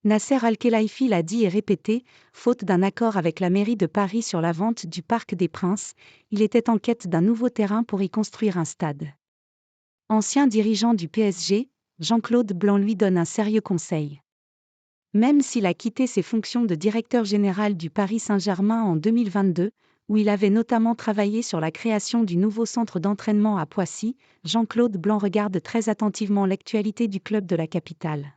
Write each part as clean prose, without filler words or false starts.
Nasser Al-Khelaifi l'a dit et répété, faute d'un accord avec la mairie de Paris sur la vente du Parc des Princes, il était en quête d'un nouveau terrain pour y construire un stade. Ancien dirigeant du PSG, Jean-Claude Blanc lui donne un sérieux conseil. Même s'il a quitté ses fonctions de directeur général du Paris Saint-Germain en 2022, où il avait notamment travaillé sur la création du nouveau centre d'entraînement à Poissy, Jean-Claude Blanc regarde très attentivement l'actualité du club de la capitale.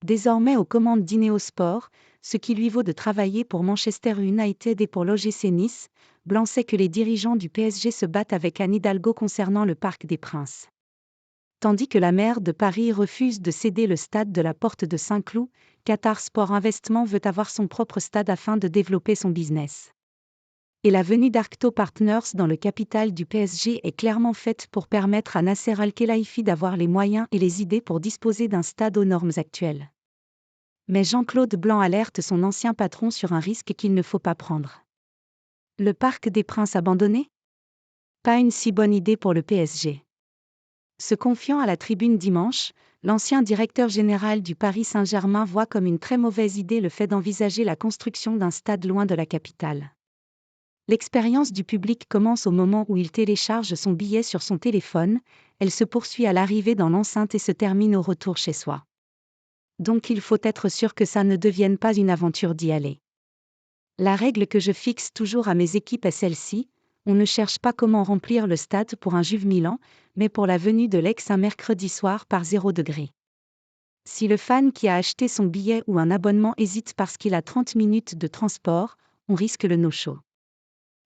Désormais aux commandes d'Ineos Sport, ce qui lui vaut de travailler pour Manchester United et pour l'OGC Nice, Blanc sait que les dirigeants du PSG se battent avec Anne Hidalgo concernant le Parc des Princes. Tandis que la maire de Paris refuse de céder le stade de la Porte de Saint-Cloud, Qatar Sport Investment veut avoir son propre stade afin de développer son business. Et la venue d'Arcto Partners dans le capital du PSG est clairement faite pour permettre à Nasser Al-Khelaifi d'avoir les moyens et les idées pour disposer d'un stade aux normes actuelles. Mais Jean-Claude Blanc alerte son ancien patron sur un risque qu'il ne faut pas prendre. Le Parc des Princes abandonné ? Pas une si bonne idée pour le PSG. Se confiant à la Tribune dimanche, l'ancien directeur général du Paris Saint-Germain voit comme une très mauvaise idée le fait d'envisager la construction d'un stade loin de la capitale. L'expérience du public commence au moment où il télécharge son billet sur son téléphone, elle se poursuit à l'arrivée dans l'enceinte et se termine au retour chez soi. Donc il faut être sûr que ça ne devienne pas une aventure d'y aller. La règle que je fixe toujours à mes équipes est celle-ci, on ne cherche pas comment remplir le stade pour un Juve Milan, mais pour la venue de l'ex un mercredi soir par 0°. Si le fan qui a acheté son billet ou un abonnement hésite parce qu'il a 30 minutes de transport, on risque le no-show.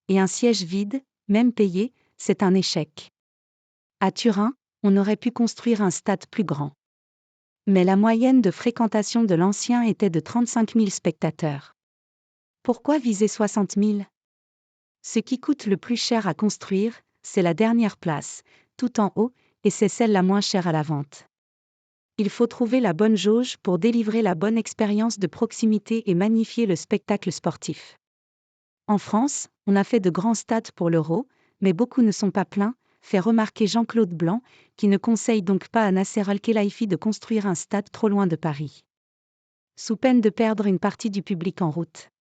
Et un siège vide, même payé, c'est un échec. À Turin, on aurait pu construire un stade plus grand. Mais la moyenne de fréquentation de l'ancien était de 35 000 spectateurs. Pourquoi viser 60 000 ? Ce qui coûte le plus cher à construire, c'est la dernière place, tout en haut, et c'est celle la moins chère à la vente. Il faut trouver la bonne jauge pour délivrer la bonne expérience de proximité et magnifier le spectacle sportif. En France, on a fait de grands stades pour l'Euro, mais beaucoup ne sont pas pleins, fait remarquer Jean-Claude Blanc, qui ne conseille donc pas à Nasser Al-Khelaifi de construire un stade trop loin de Paris. Sous peine de perdre une partie du public en route.